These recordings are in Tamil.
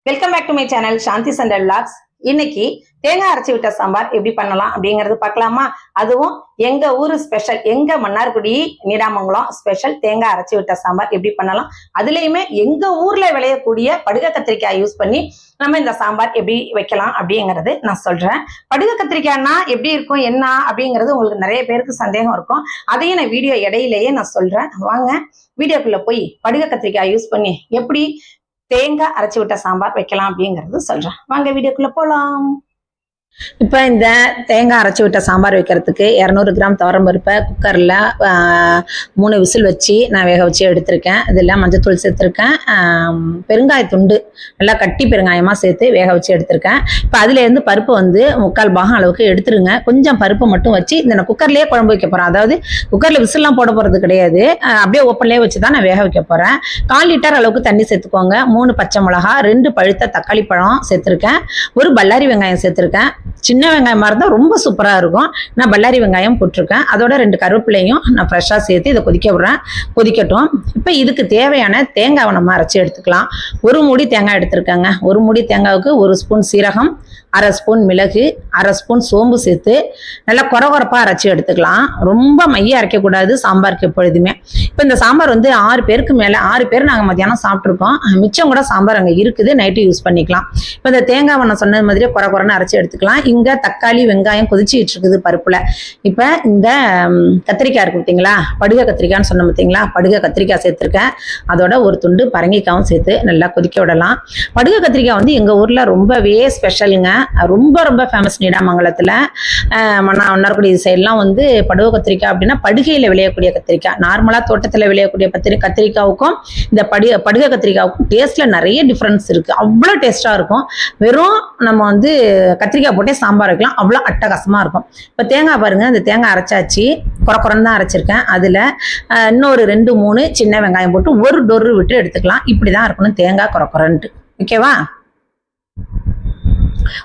Welcome back to my channel Shanthi சண்டல் விளாக்ஸ். இன்னைக்கு தேங்காய் அரைச்சி விட்ட சாம்பார் எப்படி பண்ணலாம் அப்படிங்கறது பார்க்கலாமா? அதுவும் எங்க ஊரு ஸ்பெஷல், எங்க மன்னார்குடி நீடாமங்கலம் ஸ்பெஷல் தேங்காய் அரைச்சி விட்ட சாம்பார் எப்படி பண்ணலாம், அதுலயுமே எங்க ஊர்ல விளையக்கூடிய படுக கத்திரிக்காய் யூஸ் பண்ணி நம்ம இந்த சாம்பார் எப்படி வைக்கலாம் அப்படிங்கறது நான் சொல்றேன். படுக கத்திரிக்காய்னா எப்படி இருக்கும் என்ன அப்படிங்கிறது உங்களுக்கு நிறைய பேருக்கு சந்தேகம் இருக்கும். அதையும் நான் வீடியோ இடையிலேயே நான் சொல்றேன். வாங்க வீடியோக்குள்ள போய் படுக கத்திரிக்காய் யூஸ் பண்ணி எப்படி தேங்காய் அரைச்சி விட்ட சாம்பார் வைக்கலாம் அப்படிங்கறது சொல்றேன். வாங்க வீடியோக்குள்ள போலாம். இப்போ இந்த தேங்காய் அரைச்சி விட்ட சாம்பார் வைக்கிறதுக்கு 200 கிராம் துவரம்பருப்பை குக்கரில் 3 விசில் வச்சு நான் வேக வச்சு எடுத்திருக்கேன். இதில் மஞ்சத்தூள் சேர்த்துருக்கேன், பெருங்காயத்துண்டு நல்லா கட்டி பெருங்காயமாக சேர்த்து வேக வச்சு எடுத்திருக்கேன். இப்போ அதுலேருந்து பருப்பு வந்து 3/4 பாகம் அளவுக்கு எடுத்துருங்க. கொஞ்சம் பருப்பு மட்டும் வச்சு இந்த நான் குக்கர்லேயே குழம்பு வைக்க போகிறேன். அதாவது குக்கரில் விசில்லாம் போட போகிறது கிடையாது, அப்படியே ஓப்பன்லேயே வச்சு தான் நான் வேக வைக்க போகிறேன். 1/4 லிட்டர் அளவுக்கு தண்ணி சேர்த்துக்கோங்க. 3 பச்சை மிளகா, 2 பழுத்த தக்காளி பழம் சேர்த்துருக்கேன், ஒரு பல்லாரி வெங்காயம் சேர்த்துருக்கேன். சின்ன வெங்காயமாக இருந்தால் ரொம்ப சூப்பராக இருக்கும். நான் பல்லாரி வெங்காயம் போட்டிருக்கேன். அதோட 2 கருவேப்பிலையும் நான் ஃப்ரெஷ்ஷாக சேர்த்து இதை கொதிக்க விடுறேன். கொதிக்கட்டும். இப்போ இதுக்கு தேவையான தேங்காவை நம்ம அரைச்சி எடுத்துக்கலாம். 1 மூடி தேங்காய் எடுத்துருக்கேங்க. 1 மூடி தேங்காவுக்கு 1 ஸ்பூன் சீரகம், 1/2 ஸ்பூன் மிளகு, 1/2 ஸ்பூன் சோம்பு சேர்த்து நல்லா கொரகொரப்பாக அரைச்சி எடுத்துக்கலாம். ரொம்ப மைய அரைக்கக்கூடாது சாம்பாருக்கு எப்பொழுதுமே. இப்போ இந்த சாம்பார் வந்து 6 பேருக்கு மேலே, 6 பேர் நாங்கள் மத்தியானம் சாப்பிட்ருக்கோம். மிச்சம் கூட சாம்பார் அங்கே இருக்குது, நைட்டு யூஸ் பண்ணிக்கலாம். இப்போ இந்த தேங்காவை நான் சொன்னது மாதிரியே கொரகொரன்னு அரைச்சி எடுத்துக்கலாம். இங்கே தக்காளி வெங்காயம் கொதிச்சுட்டு இருக்குது பருப்புல. இப்போ இந்த கத்திரிக்காய் இருக்கு பார்த்தீங்களா, படுக கத்திரிக்காய்னு சொன்ன பார்த்தீங்களா, படுக கத்திரிக்காய் சேர்த்துருக்கேன். அதோட 1 துண்டு பரங்கிக்காயும் சேர்த்து நல்லா கொதிக்க விடலாம். படுக கத்திரிக்காய் வந்து எங்கள் ஊரில் ரொம்பவே ஸ்பெஷலுங்க. ரொம்ப ரொம்ப ஃபேமஸ் நீடாமங்கலத்தில், மன்னார்குடி சைட்லாம் வந்து படுக கத்திரிக்காய் அப்படின்னா படுகையில் விளையக்கூடிய கத்திரிக்காய். நார்மலாக தோட்டத்தில் விளையக்கூடிய கத்திரிக்காவுக்கும் இந்த படுக கத்திரிக்காவுக்கும் டேஸ்ட்டில் நிறைய டிஃப்ரென்ஸ் இருக்குது. அவ்வளோ டேஸ்ட்டாக இருக்கும். வெறும் நம்ம வந்து கத்திரிக்காய் போட்டே சாம்பார் வைக்கலாம், அவ்வளோ அட்டகாசமாக இருக்கும். இப்போ தேங்காய் பாருங்கள், இந்த தேங்காய் அரைச்சாச்சு, குறக்குறன்னு தான் அரைச்சிருக்கேன். அதில் இன்னொரு 2-3 சின்ன வெங்காயம் போட்டு ஒரு டொரு விட்டு எடுத்துக்கலாம். இப்படி தான் இருக்கணும் தேங்காய் குறக்குறன்ட்டு. ஓகேவா?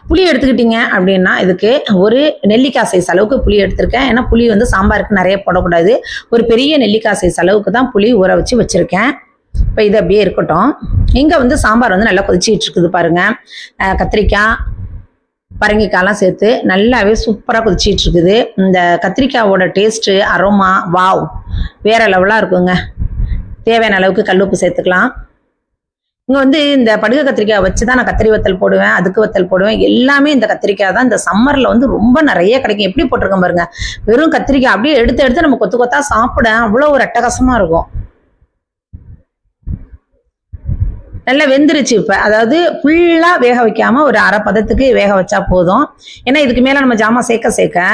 புளி எடுத்துக்கிட்டீங்க அப்படின்னா இதுக்கு ஒரு நெல்லிக்காய் சைஸ் அளவுக்கு புளி எடுத்திருக்கேன். ஏன்னா புளி வந்து சாம்பாருக்கு நிறைய போடக்கூடாது. ஒரு பெரிய நெல்லிக்காய் சைஸ் அளவுக்கு தான் புளி ஊற வச்சு வச்சுருக்கேன். இப்போ இது அப்படியே இருக்கட்டும். இங்கே வந்து சாம்பார் வந்து நல்லா கொதிச்சிட்டு இருக்குது பாருங்கள். கத்திரிக்காய் பரங்கிக்காயெல்லாம் சேர்த்து நல்லாவே சூப்பராக கொதிச்சிட்டு இருக்குது. இந்த கத்திரிக்காயோட டேஸ்ட்டு அரோமா வாவ் வேற லெவலாக இருக்குங்க. தேவையான அளவுக்கு கல்லுப்பு சேர்த்துக்கலாம். இங்கே வந்து இந்த படுக கத்திரிக்காய் வச்சு தான் நான் கத்திரி வத்தல் போடுவேன், அதுக்கு வத்தல் போடுவேன். எல்லாமே இந்த கத்திரிக்காய் தான். இந்த சம்மரில் வந்து ரொம்ப நிறைய கிடைக்கும். எப்படி போட்டிருக்கோம் பாருங்க, வெறும் கத்திரிக்காய் அப்படியே எடுத்து நம்ம கொத்து கொத்தா சாப்பிட அவ்வளோ ஒரு அட்டகாசமாக இருக்கும். நல்லா வெந்துருச்சு. இப்போ அதாவது ஃபுல்லாக வேக வைக்காமல் ஒரு அரை பதத்துக்கு வேக வச்சா போதும். ஏன்னா இதுக்கு மேலே நம்ம ஜாமான் சேர்க்க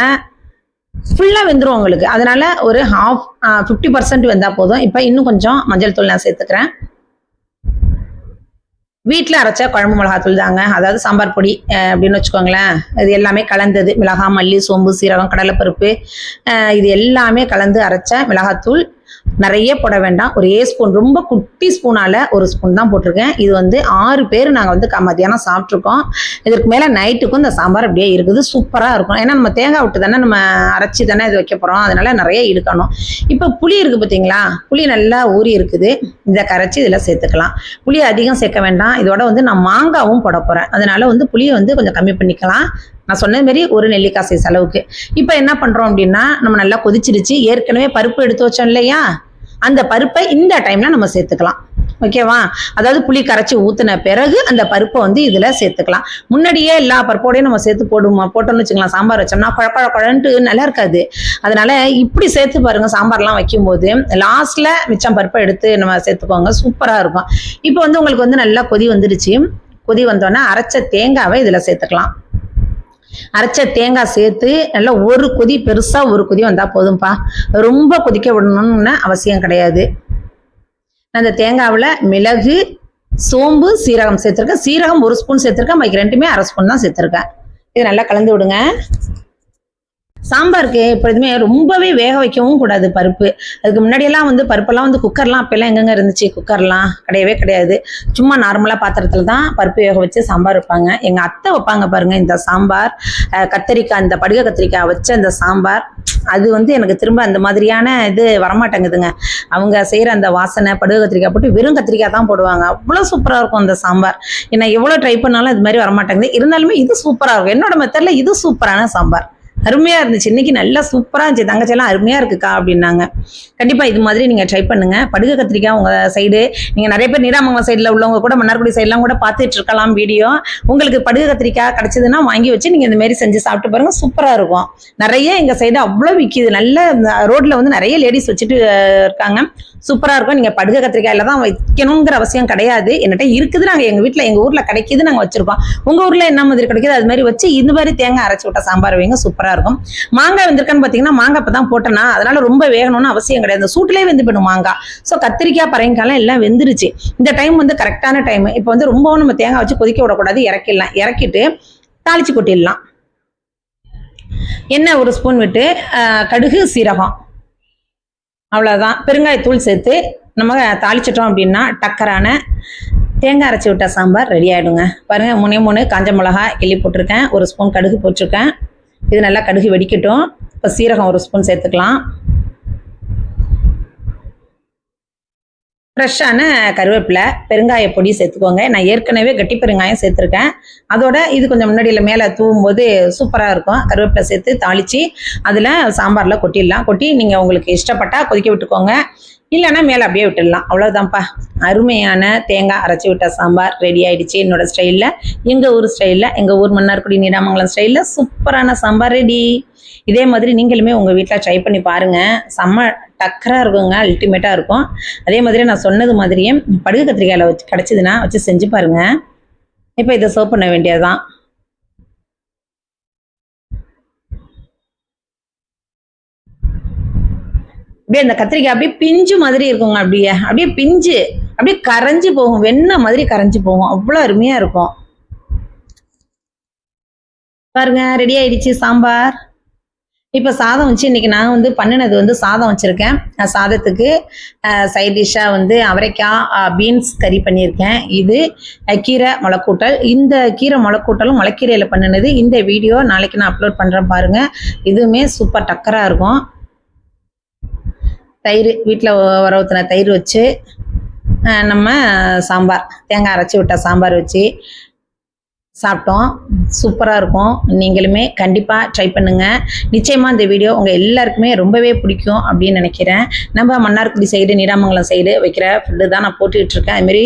ஃபுல்லாக வெந்துடும் உங்களுக்கு. அதனால ஒரு 50% வெந்தால் போதும். இப்போ இன்னும் கொஞ்சம் மஞ்சள் தூள் நான் சேர்த்துக்கிறேன். வீட்டில் அரைச்ச குழம்பு மிளகாத்தூள் தாங்க, அதாவது சாம்பார் பொடி அப்படின்னு வச்சுக்கோங்களேன். இது எல்லாமே கலந்தது, மிளகாய், மல்லி, சோம்பு, சீரகம், கடலைப்பருப்பு, இது எல்லாமே கலந்து அரைச்ச மிளகாத்தூள். நிறைய போட வேண்டாம், ஒரு ஸ்பூன், ரொம்ப குட்டி ஸ்பூனால 1 ஸ்பூன் தான் போட்டிருக்கேன். இது வந்து 6 பேர் நாங்கள் வந்து மத்தியானம் சாப்பிட்ருக்கோம். இதற்கு மேலே நைட்டுக்கும் இந்த சாம்பார் அப்படியே இருக்குது, சூப்பராக இருக்கும். ஏன்னா நம்ம தேங்காய் விட்டு தானே நம்ம அரைச்சி தானே இது வைக்க போகிறோம், அதனால நிறைய இருக்கணும். இப்போ புளி இருக்குது பார்த்தீங்களா, புளி நல்லா ஊறி இருக்குது. இதை கரைச்சி இதில் சேர்த்துக்கலாம். புளி அதிகம் சேர்க்க வேண்டாம். இதோட வந்து நான் மாங்காவும் போட போகிறேன், அதனால வந்து புளியை வந்து கொஞ்சம் கம்மி பண்ணிக்கலாம். நான் சொன்னது மாதிரி ஒரு நெல்லிக்காய் சைஸ் அளவுக்கு. இப்போ என்ன பண்ணுறோம் அப்படின்னா, நம்ம நல்லா கொதிச்சிருச்சு. ஏற்கனவே பருப்பு எடுத்து வச்சோம் இல்லையா, அந்த பருப்பை இந்த டைம்ல நம்ம சேர்த்துக்கலாம். ஓகேவா? அதாவது புளி கரைச்சி ஊற்றின பிறகு அந்த பருப்பை வந்து இதில் சேர்த்துக்கலாம். முன்னாடியே எல்லா பருப்போடையும் நம்ம சேர்த்து போட்டோம்னு வச்சுக்கலாம். சாம்பார் வச்சோம்னா குழன்ட்டு நல்லா இருக்காது. அதனால இப்படி சேர்த்து பாருங்க, சாம்பார்லாம் வைக்கும்போது லாஸ்ட்ல மிச்சம் பருப்பை எடுத்து நம்ம சேர்த்துக்கோங்க, சூப்பராக இருக்கும். இப்போ வந்து உங்களுக்கு வந்து நல்லா கொதி வந்துடுச்சு. கொதி வந்தோடனே அரைச்ச தேங்காவை இதில் சேர்த்துக்கலாம். அரைச்ச தேங்காய் சேர்த்து நல்லா ஒரு கொதி, பெருசா ஒரு கொதி வந்தா போதும்பா. ரொம்ப கொதிக்க விடணும்னு அவசியம் கிடையாது. அந்த தேங்காவில் மிளகு, சோம்பு, சீரகம் சேர்த்துருக்கேன். சீரகம் 1 ஸ்பூன் சேர்த்துருக்கேன், பாக்கி 2மே 1/2 ஸ்பூன் தான் சேர்த்துருக்கேன். இது நல்லா கலந்து விடுங்க. சாம்பாருக்கு எப்பொழுதுமே ரொம்பவே வேக வைக்கவும் கூடாது பருப்பு. அதுக்கு முன்னாடியெல்லாம் வந்து பருப்பெல்லாம் வந்து குக்கர்லாம் அப்பெல்லாம் எங்கெங்க இருந்துச்சு, குக்கர்லாம் கிடையவே கிடையாது. சும்மா நார்மலா பாத்திரத்துல தான் பருப்பு வேக வச்சு சாம்பார் வைப்பாங்க. எங்க அத்தை வைப்பாங்க பாருங்க இந்த சாம்பார், கத்திரிக்காய், இந்த படுக கத்திரிக்காய் வச்ச அந்த சாம்பார், அது வந்து எனக்கு திரும்ப அந்த மாதிரியான இது வரமாட்டேங்குதுங்க. அவங்க செய்யற அந்த வாசனை, படுக கத்திரிக்காய் போட்டு வெறும் கத்திரிக்காய் தான் போடுவாங்க. அவ்வளவு சூப்பரா இருக்கும் அந்த சாம்பார். ஏன்னா எவ்வளவு ட்ரை பண்ணாலும் அது மாதிரி வரமாட்டேங்குது. இருந்தாலுமே இது சூப்பரா இருக்கும். என்னோட மெத்தட்ல இது சூப்பரான சாம்பார். அருமையா இருந்துச்சு. இன்னைக்கு நல்லா சூப்பரா இருந்துச்சு. தங்கச்செல்லாம் அருமையா இருக்குக்கா அப்படின்னாங்க. கண்டிப்பா இது மாதிரி நீங்க ட்ரை பண்ணுங்க. படுக கத்திரிக்காய் உங்க சைடு, நீங்க நிறைய பேர் நீடாமங்கலம் சைடுல உள்ளவங்க கூட மன்னார்குடி சைட்லாம் கூட பார்த்துட்டு இருக்கலாம் வீடியோ. உங்களுக்கு படுக கத்திரிக்காய் கிடைச்சதுன்னா வாங்கி வச்சு நீங்க இந்த மாதிரி செஞ்சு சாப்பிட்டு பாருங்க, சூப்பரா இருக்கும். நிறைய எங்க சைடு அவ்வளவு விற்கிது. நல்ல ரோட்ல வந்து நிறைய லேடிஸ் வச்சுட்டு இருக்காங்க. சூப்பரா இருக்கும். நீங்க படுக கத்திரிக்காயில தான் வைக்கணுங்கிற அவசியம் கிடையாது. என்கிட்ட இருக்குது. நாங்க எங்க வீட்டுல எங்க ஊர்ல கிடைக்குது, நாங்க வச்சிருக்கோம். உங்க ஊர்ல என்ன மாதிரி கிடைக்குது அது மாதிரி வச்சு இந்த மாதிரி தேங்காய் அரைச்சு விட்ட சாம்பார் வைங்க, சூப்பரா இருக்கும். மாங்காய் வந்திருக்கான்னு பாத்தீங்கன்னா, மாங்காய் இப்பதான் போட்டேன்னா, அதனால ரொம்ப வேகணும்னு அவசியம் கிடையாது. இந்த சூட்டிலே வெந்து போயிடும் மாங்காய். சோ கத்திரிக்காய், பரங்கிக்காய் எல்லாம் வெந்துருச்சு. இந்த டைம் வந்து கரெக்டான டைம். இப்போ வந்து ரொம்பவும் நம்ம தேங்காய் வச்சு கொதிக்க விடக்கூடாது. இறக்கிடலாம். இறக்கிட்டு தாளிச்சு கொட்டிடலாம். எண்ணெய் ஒரு ஸ்பூன் விட்டு கடுகு, சீரகம், அவ்வளவுதான். பெருங்காயத்தூள் சேர்த்து நம்ம தாளிச்சிட்டோம் அப்படின்னா டக்கரான தேங்காய் அரைச்சி விட்ட சாம்பார் ரெடி ஆயிடுங்க. பாருங்க, 3 காஞ்ச மிளகாய் கிள்ளி போட்டிருக்கேன். ஒரு ஸ்பூன் கடுகு போட்டிருக்கேன். இது நல்லா கடுகு வெடிக்கட்டும். இப்போ சீரகம் ஒரு ஸ்பூன் சேர்த்துக்கலாம். ஃப்ரெஷ்ஷான கருவேப்பிலை, பெருங்காய பொடி சேர்த்துக்கோங்க. நான் ஏற்கனவே கட்டி பெருங்காயம் சேர்த்துருக்கேன். அதோட இது கொஞ்சம் முன்னாடியில் மேலே தூவும் போது சூப்பராக இருக்கும். கருவேப்பிலை சேர்த்து தாளித்து அதில் சாம்பாரில் கொட்டிடலாம். கொட்டி நீங்கள் உங்களுக்கு இஷ்டப்பட்டா கொதிக்க விட்டுக்கோங்க, இல்லைன்னா மேலே அப்படியே விட்டுடலாம். அவ்வளோதான்ப்பா. அருமையான தேங்காய் அரைச்சி விட்ட சாம்பார் ரெடி ஆயிடுச்சு. என்னோட ஸ்டைலில், எங்கள் ஊர் ஸ்டைலில், எங்கள் ஊர் மன்னார்குடி நீடாமங்கலம் ஸ்டைலில் சூப்பரான சாம்பார் ரெடி. இதே மாதிரி நீங்களுமே உங்கள் வீட்டில் ட்ரை பண்ணி பாருங்கள். செம்ம டக்கராக இருக்குங்க, அல்டிமேட்டாக இருக்கும். அதே மாதிரி நான் சொன்னது மாதிரியே படுகு கத்திரிக்காயில் வச்சு கிடச்சிதுன்னா வச்சு செஞ்சு பாருங்கள். இப்போ இதை சர்வ் பண்ண வேண்டியதுதான். அப்படியே அந்த கத்திரிக்காய் அப்படியே பிஞ்சு மாதிரி இருக்குங்க. அப்படியே பிஞ்சு அப்படியே கரைஞ்சி போகும். வெண்ணெய் மாதிரி கரைஞ்சி போகும். அவ்வளோ அருமையாக இருக்கும். பாருங்க, ரெடி ஆயிடுச்சு சாம்பார். இப்போ சாதம் வச்சு இன்னைக்கு நான் வந்து பண்ணினது வந்து சாதம் வச்சுருக்கேன். சாதத்துக்கு சைட் டிஷ்ஷாக வந்து அவரைக்காய் பீன்ஸ் கறி பண்ணியிருக்கேன். இது கீரை முளைக்கூட்டல். இந்த கீரை முளைக்கூட்டலும் முளைக்கீரையில் பண்ணினது. இந்த வீடியோ நாளைக்கு நான் அப்லோட் பண்ணுறேன் பாருங்கள். இதுவுமே சூப்பர் டக்கராக இருக்கும். தயிர், வீட்டில் வர ஊற்றின தயிர் வச்சு நம்ம சாம்பார், தேங்காய் அரைச்சி விட்ட சாம்பார் வச்சு சாப்பிட்டோம். சூப்பராக இருக்கும். நீங்களுமே கண்டிப்பாக ட்ரை பண்ணுங்கள். நிச்சயமாக இந்த வீடியோ உங்கள் எல்லாருக்குமே ரொம்பவே பிடிக்கும் அப்படின்னு நினைக்கிறேன். நம்ம மன்னார்குடி சைடு, நீடாமங்கலம் சைடு வைக்கிற ஃபுட்டு தான் நான் போட்டுக்கிட்டு இருக்கேன். அதுமாரி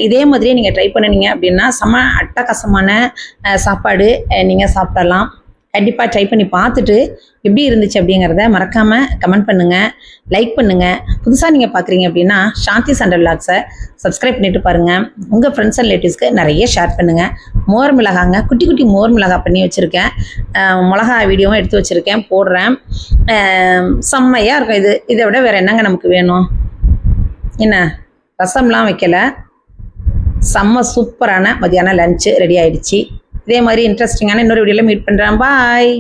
இதே மாதிரியே நீங்கள் ட்ரை பண்ணினீங்க அப்படின்னா செம அட்டகாசமான சாப்பாடு நீங்கள் சாப்பிடலாம். கண்டிப்பாக ட்ரை பண்ணி பார்த்துட்டு எப்படி இருந்துச்சு அப்படிங்கிறத மறக்காமல் கமெண்ட் பண்ணுங்கள், லைக் பண்ணுங்கள். புதுசாக நீங்கள் பார்க்குறீங்க அப்படின்னா சாந்தி சண்டல் விலாக்ஸை சப்ஸ்கிரைப் பண்ணிட்டு பாருங்கள். உங்கள் ஃப்ரெண்ட்ஸ் அண்ட் ரிலேட்டிவ்ஸ்க்கு நிறைய ஷேர் பண்ணுங்கள். மோர் மிளகாங்க, குட்டி குட்டி மோர் மிளகா பண்ணி வச்சுருக்கேன். மிளகா வீடியோவும் எடுத்து வச்சுருக்கேன், போடுறேன். செம்மையாக இருக்கும். இதை விட வேறு என்னங்க நமக்கு வேணும்? என்ன, ரசம்லாம் வைக்கலை. செம்ம சூப்பரான மதியானம் லஞ்சு ரெடி ஆயிடுச்சு. இதே மாதிரி இன்ட்ரெஸ்டிங்கான இன்னொரு வீடியோவில் மீட் பண்ணுறேன். பாய்.